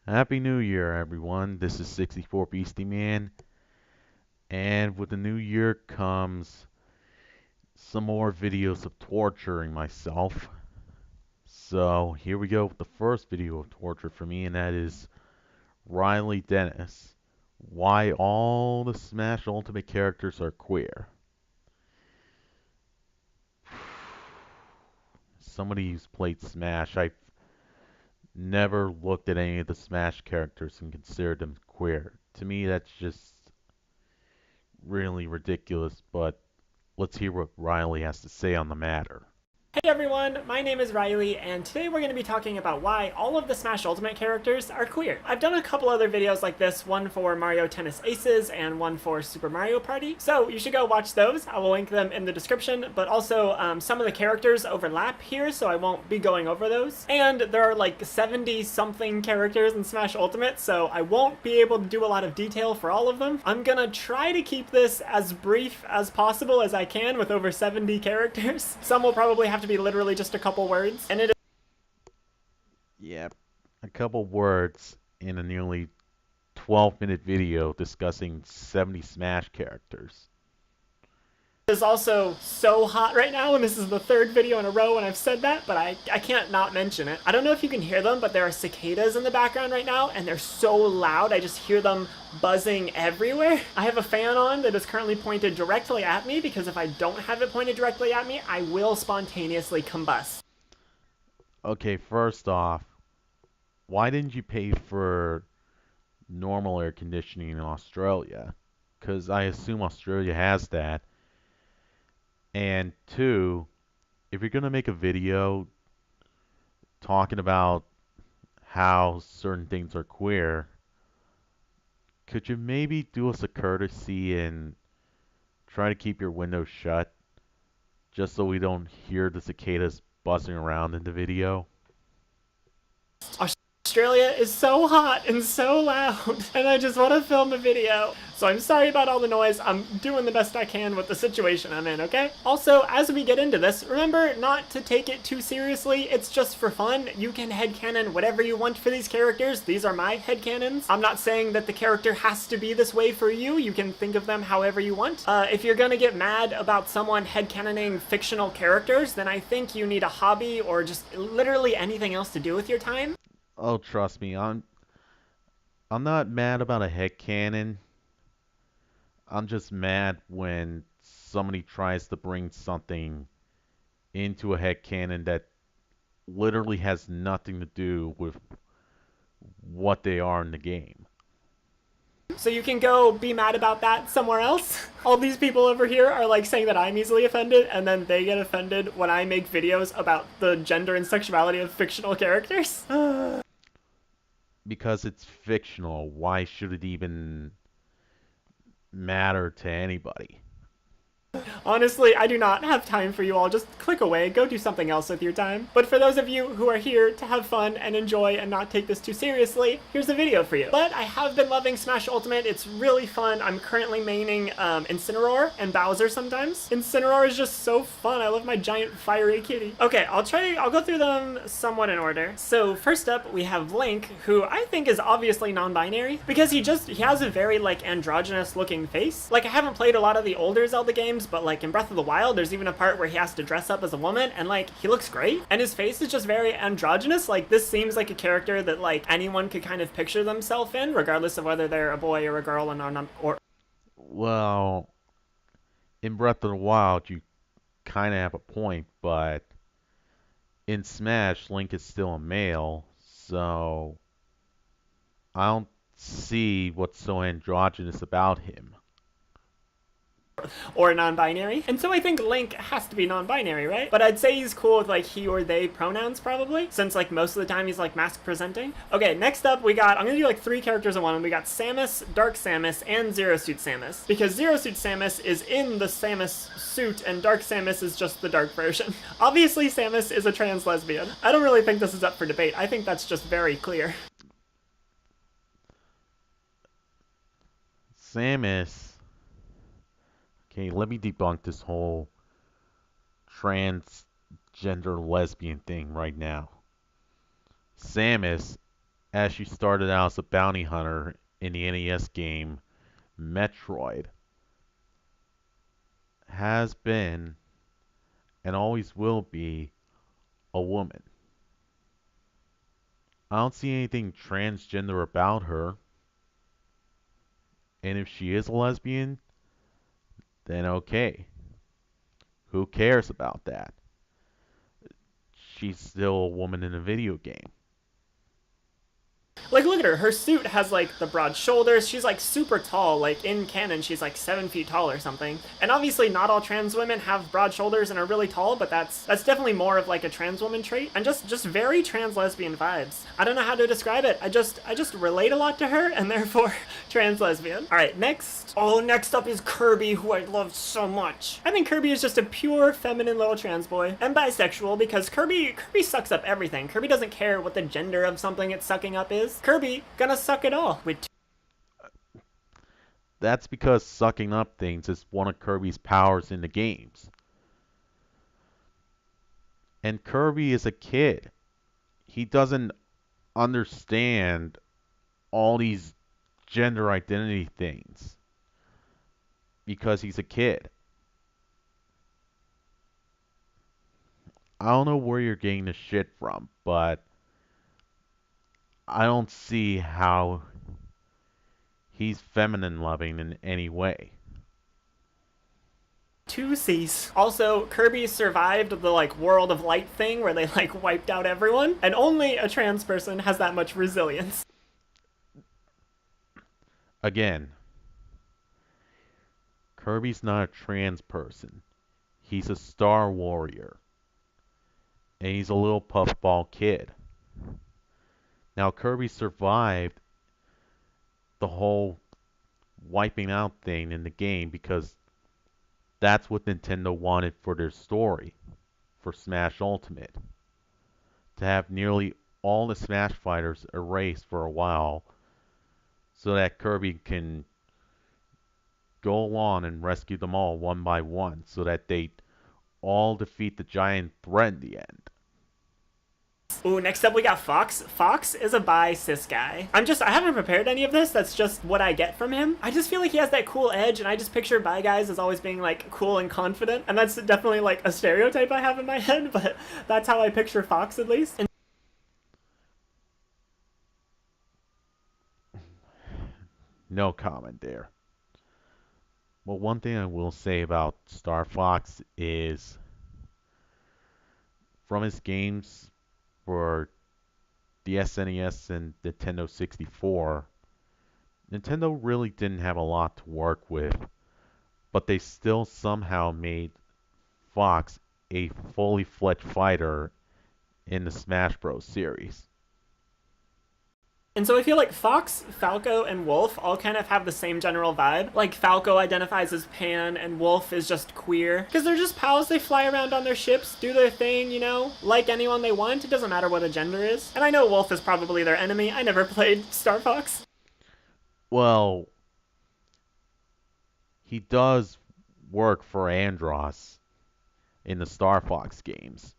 Happy New Year, everyone. This is 64 Beastie Man, and with the new year comes some more videos of torturing myself. So here we go with the first video of torture for me, and that is Riley Dennis. Why all the Smash Ultimate characters are queer. Somebody who's played Smash, I've never looked at any of the Smash characters and considered them queer. To me, that's just really ridiculous, but let's hear what Riley has to say on the matter. Hey everyone, my name is Riley, and today we're going to be talking about why all of the Smash Ultimate characters are queer. I've done a couple other videos like this, one for Mario Tennis Aces and one for Super Mario Party, so you should go watch those. I will link them in the description, but also some of the characters overlap here, so I won't be going over those. And there are like 70-something characters in Smash Ultimate, so I won't be able to do a lot of detail for all of them. I'm gonna try to keep this as brief as possible as I can with over 70 characters. Some will probably have to be literally just a couple words, and it Yep, a couple words in a nearly 12-minute video discussing 70 Smash characters. is also so hot right now, and this is the third video in a row when I've said that, but I can't not mention it. I don't know if you can hear them, but there are cicadas in the background right now, and they're so loud, I just hear them buzzing everywhere. I have a fan on that is currently pointed directly at me, because if I don't have it pointed directly at me, I will spontaneously combust. Okay, first off, why didn't you pay for normal air conditioning in Australia? Because I assume Australia has that. And two, if you're going to make a video talking about how certain things are queer, could you maybe do us a courtesy and try to keep your windows shut just so we don't hear the cicadas buzzing around in the video? Australia is so hot and so loud, and I just want to film a video. So I'm sorry about all the noise. I'm doing the best I can with the situation I'm in, okay? Also, as we get into this, remember not to take it too seriously. It's just for fun. You can headcanon whatever you want for these characters. These are my headcanons. I'm not saying that the character has to be this way for you. You can think of them however you want. If you're gonna get mad about someone headcanoning fictional characters, then I think you need a hobby or just literally anything else to do with your time. Oh, trust me, I'm not mad about a headcanon. I'm just mad when somebody tries to bring something into a headcanon that literally has nothing to do with what they are in the game. So you can go be mad about that somewhere else. All these people over here are like saying that I'm easily offended, and then they get offended when I make videos about the gender and sexuality of fictional characters. Because it's fictional, why should it even matter to anybody? Honestly, I do not have time for you all. Just click away, go do something else with your time. But for those of you who are here to have fun and enjoy and not take this too seriously, here's a video for you. But I have been loving Smash Ultimate. It's really fun. I'm currently maining Incineroar and Bowser sometimes. Incineroar is just so fun. I love my giant fiery kitty. Okay, I'll go through them somewhat in order. So first up, we have Link, who I think is obviously non-binary because he has a very like androgynous looking face. Like I haven't played a lot of the older Zelda games, but like in Breath of the Wild, there's even a part where he has to dress up as a woman, and like he looks great, and his face is just very androgynous. Like this seems like a character that like anyone could kind of picture themselves in, regardless of whether they're a boy or a girl, or Well, in Breath of the Wild, you kind of have a point, but in Smash, Link is still a male, so I don't see what's so androgynous about him. or non-binary. And so I think Link has to be non-binary, right? But I'd say he's cool with like he or they pronouns probably, since like most of the time he's like mask presenting. Okay, next up I'm gonna do like 3 characters in one. We got Samus, Dark Samus, and Zero Suit Samus. Because Zero Suit Samus is in the Samus suit and Dark Samus is just the dark version. Obviously Samus is a trans lesbian. I don't really think this is up for debate. I think that's just very clear. Samus. Okay, let me debunk this whole transgender lesbian thing right now. Samus, as she started out as a bounty hunter in the NES game Metroid, has been and always will be a woman. I don't see anything transgender about her, and if she is a lesbian, then okay. Who cares about that? She's still a woman in a video game. Like, look at her. Her suit has, like, the broad shoulders. She's, like, super tall. Like, in canon, she's, like, 7 feet tall or something. And obviously, not all trans women have broad shoulders and are really tall, but that's definitely more of, like, a trans woman trait. And just very trans lesbian vibes. I don't know how to describe it. I just relate a lot to her, and therefore, trans lesbian. All right, next. Oh, next up is Kirby, who I love so much. I think Kirby is just a pure feminine little trans boy. And bisexual, because Kirby sucks up everything. Kirby doesn't care what the gender of something it's sucking up is. Kirby gonna suck it all with That's because sucking up things is one of Kirby's powers in the games. And Kirby is a kid. He doesn't understand all these gender identity things because he's a kid. I don't know where you're getting this shit from, but I don't see how he's feminine loving in any way. two C's. Also, Kirby survived the like World of Light thing where they like wiped out everyone, and only a trans person has that much resilience. Again, Kirby's not a trans person. He's a Star Warrior. And he's a little puffball kid. Now, Kirby survived the whole wiping out thing in the game because that's what Nintendo wanted for their story for Smash Ultimate. To have nearly all the Smash fighters erased for a while so that Kirby can go along and rescue them all one by one so that they all defeat the giant threat in the end. Ooh, next up we got Fox. Fox is a bi cis guy. I haven't prepared any of this, that's just what I get from him. I just feel like he has that cool edge, and I just picture bi guys as always being like cool and confident, and that's definitely like a stereotype I have in my head, but that's how I picture Fox at least. And No comment there. Well, one thing I will say about Star Fox is from his games for the SNES and Nintendo 64, Nintendo really didn't have a lot to work with, but they still somehow made Fox a fully fledged fighter in the Smash Bros. Series. And so I feel like Fox, Falco, and Wolf all kind of have the same general vibe. Like Falco identifies as pan, and Wolf is just queer. Because they're just pals, they fly around on their ships, do their thing, you know? Like anyone they want, it doesn't matter what a gender is. And I know Wolf is probably their enemy, I never played Star Fox. Well, he does work for Andros in the Star Fox games.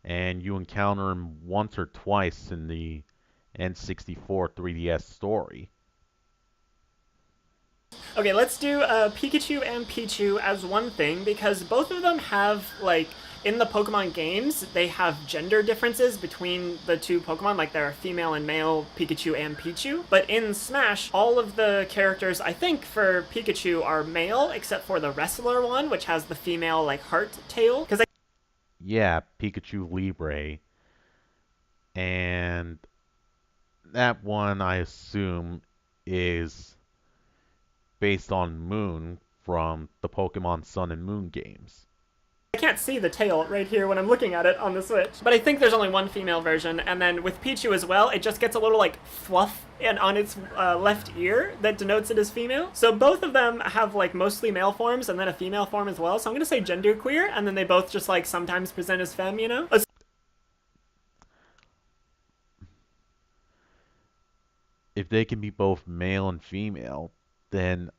And you encounter him once or twice in the N64 3DS story. Okay, let's do Pikachu and Pichu as one thing, because both of them have, like, in the Pokemon games, they have gender differences between the two Pokemon, like there are female and male Pikachu and Pichu. But in Smash, all of the characters, I think, for Pikachu are male, except for the wrestler one, which has the female, like, heart tail. Because Yeah, Pikachu Libre. And that one, I assume, is based on Moon from the Pokemon Sun and Moon games. I can't see the tail right here when I'm looking at it on the Switch. But I think there's only one female version, and then with Pichu as well, it just gets a little, like, fluff and on its left ear that denotes it as female. So both of them have, like, mostly male forms and then a female form as well. So I'm gonna say genderqueer, and then they both just, like, sometimes present as femme, you know? If they can be both male and female, then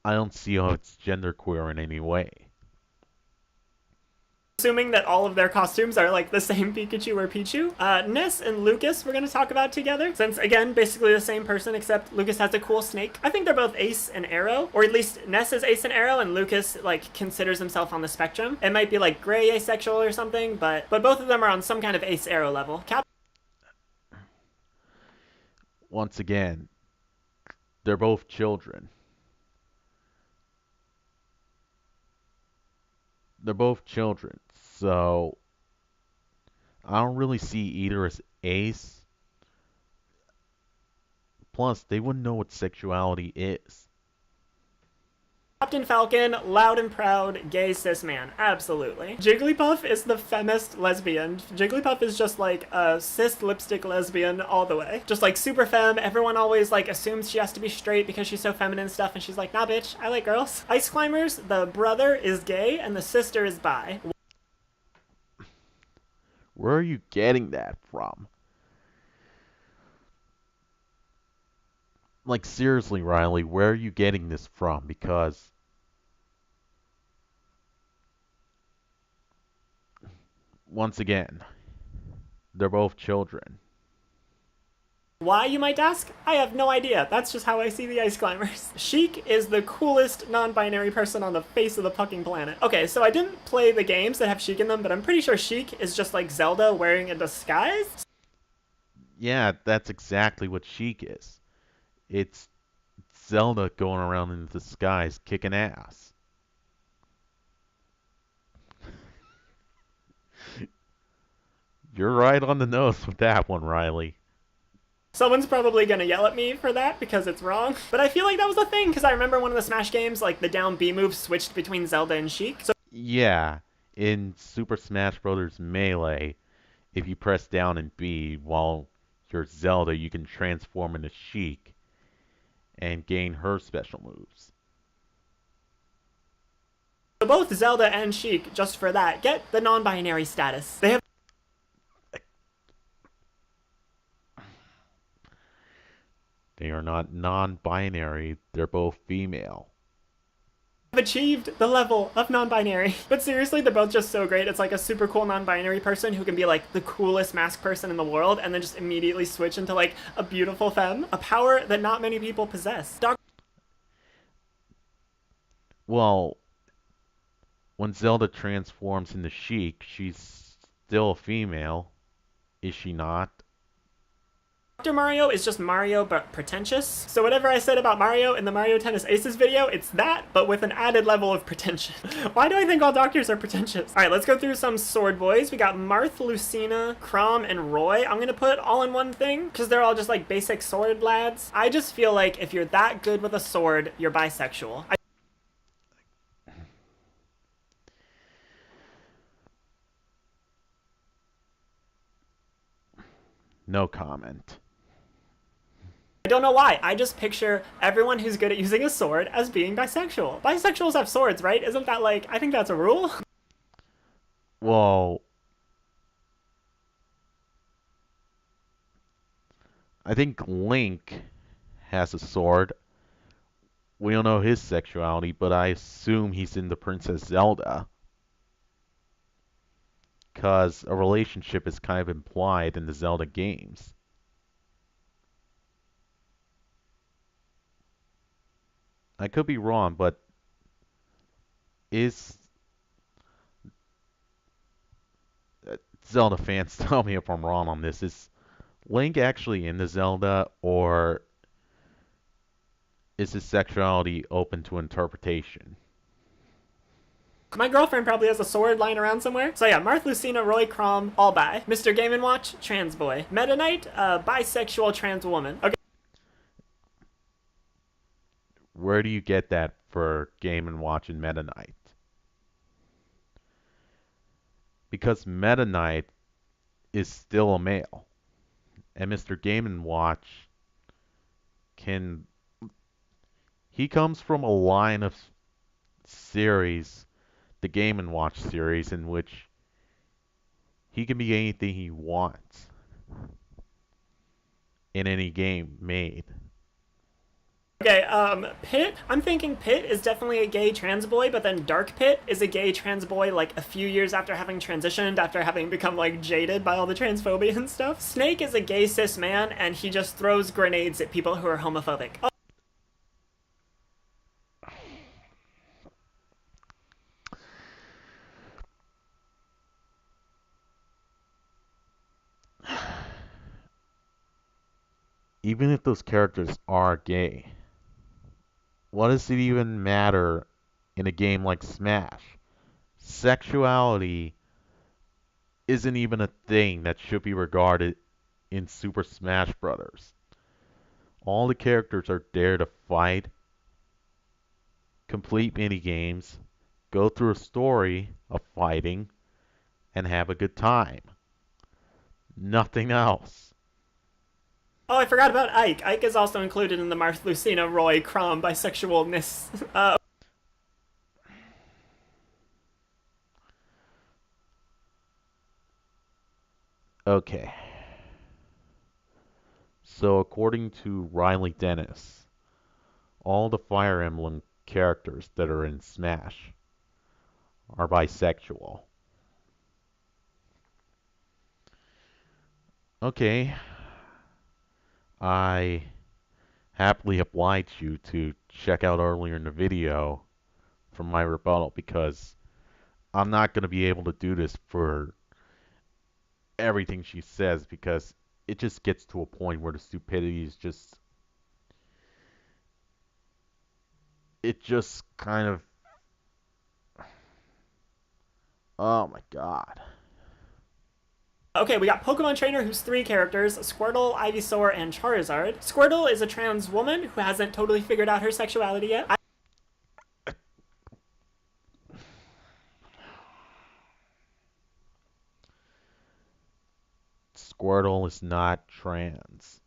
I don't see how it's genderqueer in any way. Assuming that all of their costumes are like the same Pikachu or Pichu. Ness and Lucas we're going to talk about together, since again, basically the same person, except Lucas has a cool snake. I think they're both Ace and Arrow, or at least Ness is Ace and Arrow, and Lucas like considers himself on the spectrum. It might be like gray asexual or something, but both of them are on some kind of Ace Arrow level. Once again, they're both children. They're both children, so I don't really see either as Ace. Plus, they wouldn't know what sexuality is. Captain Falcon, loud and proud, gay cis man. Absolutely. Jigglypuff is the feminist lesbian. Jigglypuff is just like a cis lipstick lesbian all the way. Just like super femme. Everyone always like assumes she has to be straight because she's so feminine and stuff, and she's like, nah bitch, I like girls. Ice Climbers, the brother is gay and the sister is bi. Where are you getting that from? Like, seriously, Riley, where are you getting this from? Because once again, they're both children. Why, you might ask? I have no idea. That's just how I see the Ice Climbers. Sheik is the coolest non-binary person on the face of the fucking planet. Okay, so I didn't play the games that have Sheik in them, but I'm pretty sure Sheik is just like Zelda wearing a disguise. Yeah, that's exactly what Sheik is. It's Zelda going around in disguise kicking ass. You're right on the nose with that one, Riley. Someone's probably gonna yell at me for that because it's wrong, but I feel like that was a thing because I remember one of the Smash games, like the down B move switched between Zelda and Sheik. So Yeah, in Super Smash Bros. Melee, if you press down and B while you're Zelda, you can transform into Sheik and gain her special moves. both Zelda and Sheik, just for that, get the non-binary status. They have They are not non-binary, they're both female. achieved the level of non-binary. But seriously, they're both just so great. It's like a super cool non-binary person who can be like the coolest mask person in the world and then just immediately switch into like a beautiful femme. A power that not many people possess. Well, when Zelda transforms into Sheik, she's still a female, is she not? Dr. Mario is just Mario but pretentious. So whatever I said about Mario in the Mario Tennis Aces video, it's that, but with an added level of pretension. Why do I think all doctors are pretentious? Alright, let's go through some sword boys. We got Marth, Lucina, Chrom, and Roy. I'm gonna put all in one thing, because they're all just like basic sword lads. I just feel like if you're that good with a sword, you're bisexual. No comment. I don't know why. I just picture everyone who's good at using a sword as being bisexual. Bisexuals have swords, right? Isn't that like, I think that's a rule? Well, I think Link has a sword. We don't know his sexuality, but I assume he's into Princess Zelda. Because a relationship is kind of implied in the Zelda games. I could be wrong, but is Zelda fans tell me if I'm wrong on this? Is Link actually into Zelda, or is his sexuality open to interpretation? My girlfriend probably has a sword lying around somewhere. So yeah, Marth, Lucina, Roy, Chrom, all bi. Mr. Game & Watch, trans boy. Meta Knight, bisexual trans woman. Okay. Where do you get that for Game & Watch and Meta Knight? Because Meta Knight is still a male, and Mr. Game & Watch can... He comes from a line of series, the Game & Watch series, in which he can be anything he wants in any game made. Okay, Pit. I'm thinking Pit is definitely a gay trans boy, but then Dark Pit is a gay trans boy like a few years after having transitioned, after having become like jaded by all the transphobia and stuff. Snake is a gay cis man, and he just throws grenades at people who are homophobic. Even if those characters are gay, what does it even matter in a game like Smash? Sexuality isn't even a thing that should be regarded in Super Smash Brothers. All the characters are there to fight, complete mini games, go through a story of fighting, and have a good time. Nothing else. Oh, I forgot about Ike. Ike is also included in the Marth Lucina Roy Crom bisexualness. Okay. So, according to Riley Dennis, all the Fire Emblem characters that are in Smash are bisexual. Okay, I happily oblige you to check out earlier in the video from my rebuttal because I'm not going to be able to do this for everything she says because it just gets to a point where the stupidity is just it just kind of oh my god. Okay, we got Pokemon Trainer, who's three characters: Squirtle, Ivysaur, and Charizard. Squirtle is a trans woman who hasn't totally figured out her sexuality yet. Squirtle is not trans.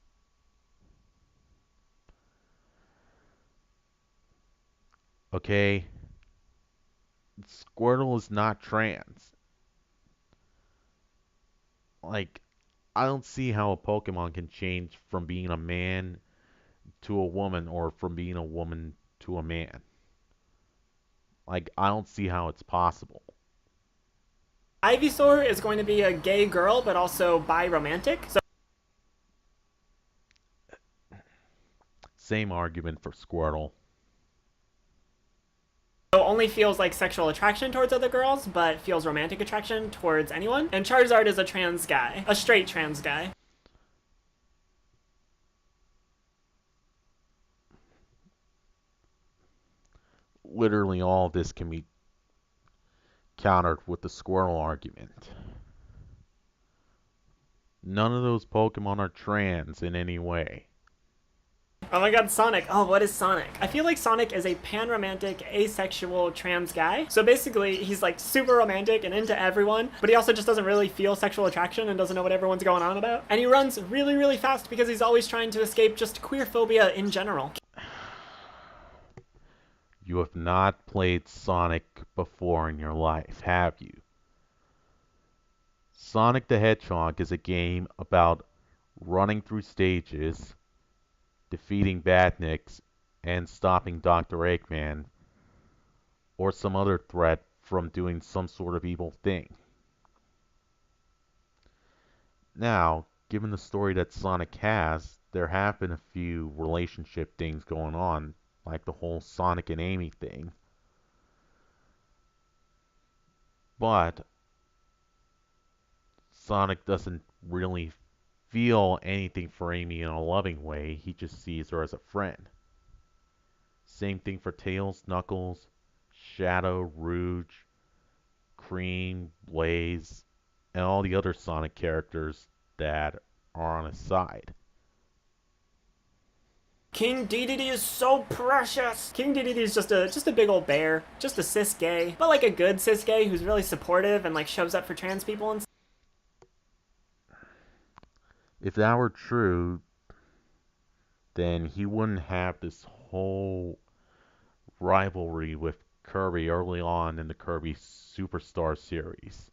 Okay? Squirtle is not trans. Like, I don't see how a Pokemon can change from being a man to a woman or from being a woman to a man. Like, I don't see how it's possible. Ivysaur is going to be a gay girl, but also bi-romantic. Same argument for Squirtle. So only feels like sexual attraction towards other girls, but feels romantic attraction towards anyone. And Charizard is a trans guy, a straight trans guy. Literally, all of this can be countered with the Squirtle argument. None of those Pokemon are trans in any way. Oh my god, Sonic. Oh, what is Sonic? I feel like Sonic is a pan-romantic, asexual trans guy. So basically, he's like super romantic and into everyone, but he also just doesn't really feel sexual attraction and doesn't know what everyone's going on about. And he runs really, really fast because he's always trying to escape just queer phobia in general. You have not played Sonic before in your life, have you? Sonic the Hedgehog is a game about running through stages, defeating badniks, and stopping Dr. Eggman or some other threat from doing some sort of evil thing. Now, given the story that Sonic has, there have been a few relationship things going on, like the whole Sonic and Amy thing. But Sonic doesn't really feel anything for Amy in a loving way, he just sees her as a friend. Same thing for Tails, Knuckles, Shadow, Rouge, Cream, Blaze, and all the other Sonic characters that are on his side. King Dedede is so precious. King Dedede is just a big old bear, just a cis gay, but like a good cis gay who's really supportive and like shows up for trans people and. If that were true, then he wouldn't have this whole rivalry with Kirby early on in the Kirby Superstar series.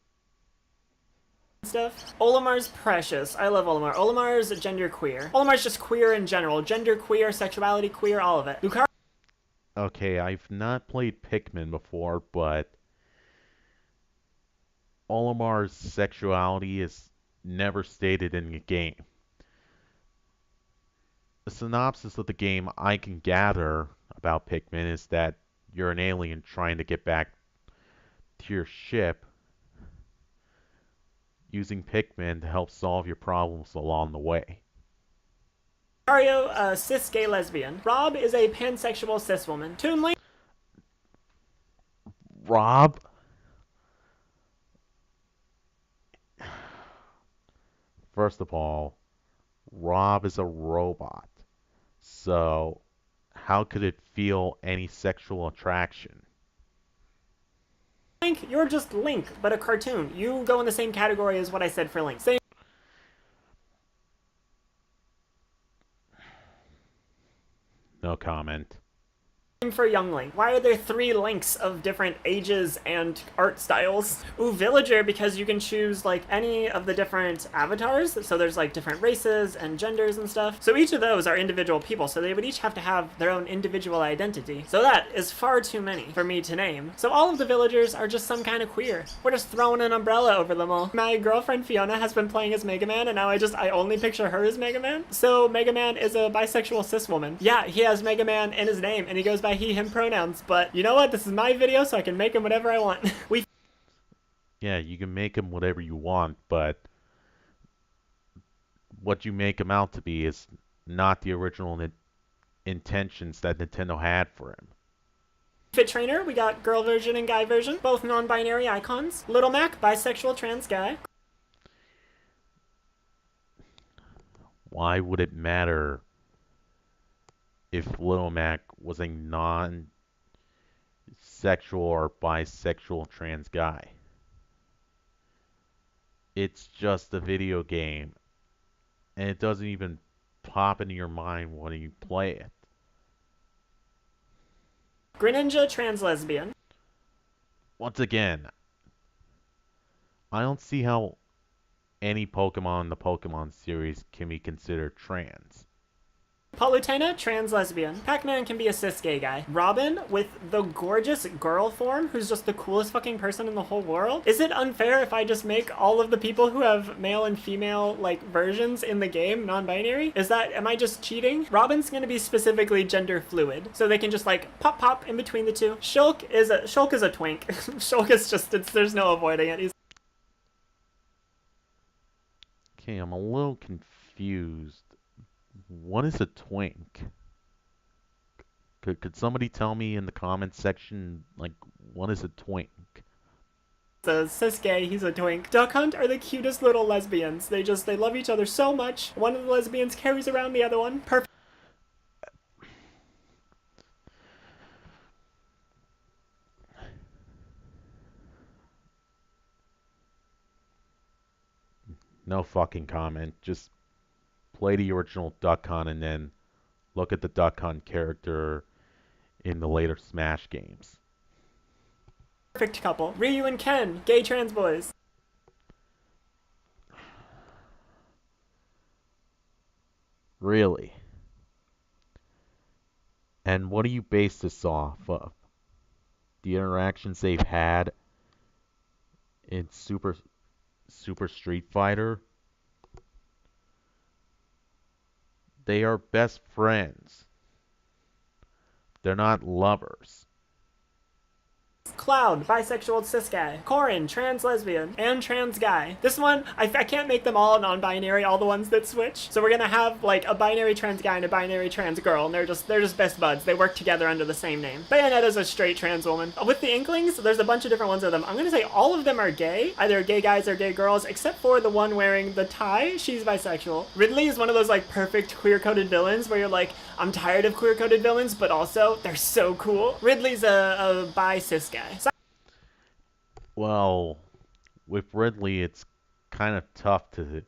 stuff. Olimar's precious. I love Olimar. Olimar's gender queer. Olimar's just queer in general. Gender queer, sexuality queer, all of it. Lucario. Okay, I've not played Pikmin before, but Olimar's sexuality is never stated in the game. The synopsis of the game I can gather about Pikmin is that you're an alien trying to get back to your ship using Pikmin to help solve your problems along the way. Lucario, cis gay lesbian. Rob is a pansexual cis woman. Toon Link. Rob? First of all, Rob is a robot. So, how could it feel any sexual attraction? Link, you're just Link, but a cartoon. You go in the same category as what I said for Link. Same No comment. for Young Link. Why are there 3 Links of different ages and art styles? Ooh, Villager, because you can choose like any of the different avatars. So there's like different races and genders and stuff. So each of those are individual people. So they would each have to have their own individual identity. So that is far too many for me to name. So all of the villagers are just some kind of queer. We're just throwing an umbrella over them all. My girlfriend Fiona has been playing as Mega Man, and now I only picture her as Mega Man. So Mega Man is a bisexual cis woman. Yeah, he has Mega Man in his name, and he goes by he, him pronouns, but you know what? This is my video, so I can make him whatever I want. Yeah, you can make him whatever you want, but what you make him out to be is not the original intentions that Nintendo had for him. Fit Trainer, we got girl version and guy version, both non-binary icons. Little Mac, bisexual trans guy. Why would it matter if Little Mac was a non-sexual or bisexual trans guy? It's just a video game, and it doesn't even pop into your mind when you play it. Greninja, trans lesbian. Once again, I don't see how any Pokemon in the Pokemon series can be considered trans. Palutena, trans lesbian. Pac-Man can be a cis gay guy. Robin, with the gorgeous girl form, who's just the coolest fucking person in the whole world. Is it unfair if I just make all of the people who have male and female, like, versions in the game non-binary? Am I just cheating? Robin's gonna be specifically gender fluid, so they can just, like, pop in between the two. Shulk is a twink. Shulk is just, there's no avoiding it. Okay, I'm a little confused. What is a twink? Could somebody tell me in the comments section, like, what is a twink? So cis gay, he's a twink. Duck Hunt are the cutest little lesbians. They love each other so much. One of the lesbians carries around the other one. Perfect. No fucking comment. Just play the original Duck Hunt and then look at the Duck Hunt character in the later Smash games. Perfect couple. Ryu and Ken, gay trans boys. Really? And what do you base this off of? The interactions they've had in Super Street Fighter? They are best friends. They're not lovers. Cloud, bisexual cis guy. Corin, trans lesbian and trans guy. This one, I can't make them all non-binary, all the ones that switch. So we're gonna have like a binary trans guy and a binary trans girl, and they're just best buds. They work together under the same name. Bayonetta's a straight trans woman. With the Inklings, there's a bunch of different ones of them. I'm gonna say all of them are gay, either gay guys or gay girls, except for the one wearing the tie. She's bisexual. Ridley is one of those like perfect queer-coded villains where you're like, I'm tired of queer-coded villains, but also they're so cool. Ridley's a bi-cis guy. Well, with Ridley, it's kind of tough to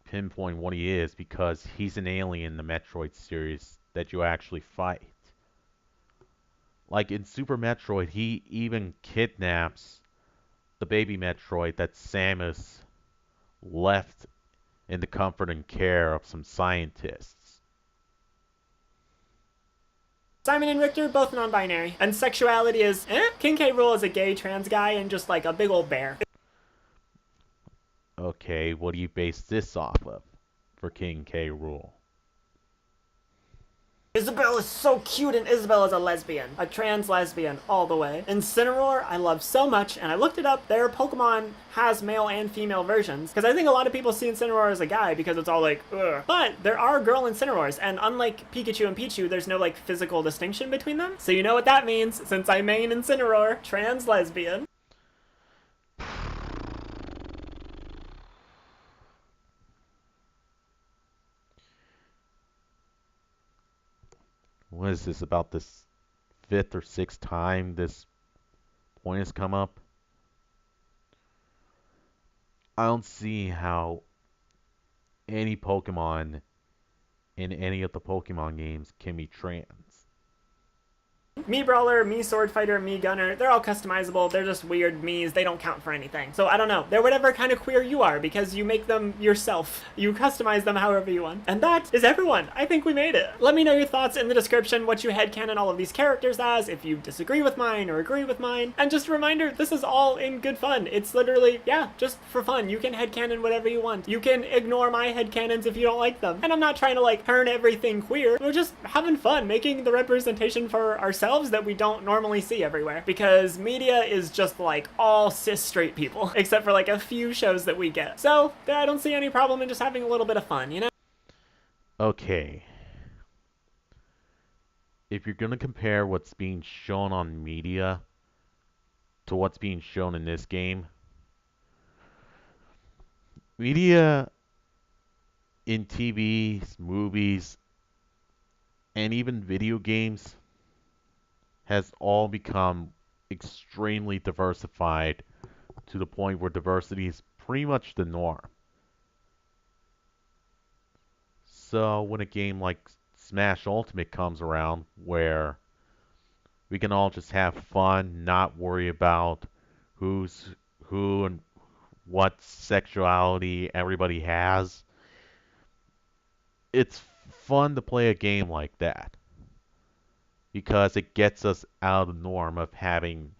pinpoint what he is because he's an alien in the Metroid series that you actually fight. Like in Super Metroid, he even kidnaps the baby Metroid that Samus left in the comfort and care of some scientists. Simon and Richter, both non-binary. And sexuality is, King K. Rool is a gay trans guy and just like a big old bear. Okay, what do you base this off of for King K. Rool? Isabelle is so cute, and Isabelle is a lesbian. A trans lesbian, all the way. Incineroar, I love so much, and I looked it up. Their Pokemon has male and female versions, because I think a lot of people see Incineroar as a guy, because it's all like, ugh. But there are girl Incineroars, and unlike Pikachu and Pichu, there's no, like, physical distinction between them. So you know what that means, since I main Incineroar, trans lesbian. What is this, about this fifth or sixth time this point has come up? I don't see how any Pokemon in any of the Pokemon games can be trans. Mii Brawler, Mii Sword Fighter, Mii Gunner, they're all customizable. They're just weird Miis. They don't count for anything. So I don't know. They're whatever kind of queer you are because you make them yourself. You customize them however you want. And that is everyone. I think we made it. Let me know your thoughts in the description, what you headcanon all of these characters as, if you disagree with mine or agree with mine. And just a reminder, this is all in good fun. It's literally, yeah, just for fun. You can headcanon whatever you want. You can ignore my headcanons if you don't like them. And I'm not trying to like turn everything queer. We're just having fun, making the representation for ourselves that we don't normally see everywhere, because media is just like all cis straight people except for like a few shows that we get. So I don't see any problem in just having a little bit of fun, you know? Okay. If you're gonna compare what's being shown on media to what's being shown in this game, media in TVs, movies, and even video games has all become extremely diversified to the point where diversity is pretty much the norm. So when a game like Smash Ultimate comes around, where we can all just have fun, not worry about who's who and what sexuality everybody has, it's fun to play a game like that because it gets us out of the norm of having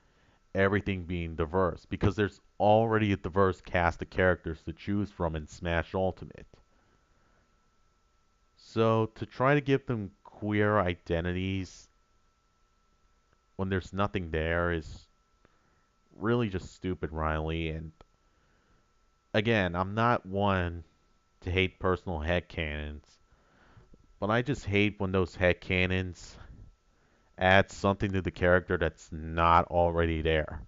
everything being diverse, because there's already a diverse cast of characters to choose from in Smash Ultimate. So to try to give them queer identities when there's nothing there is really just stupid, Riley. And again, I'm not one to hate personal headcanons, but I just hate when those headcanons add something to the character that's not already there.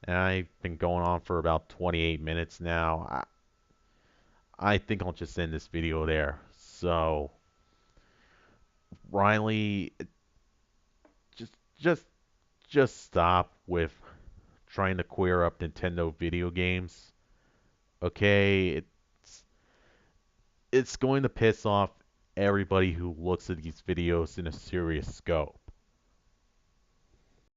And I've been going on for about 28 minutes now. I think I'll just end this video there. So, Riley, just just just stop with trying to queer up Nintendo video games. Okay, it's going to piss off everybody who looks at these videos in a serious scope.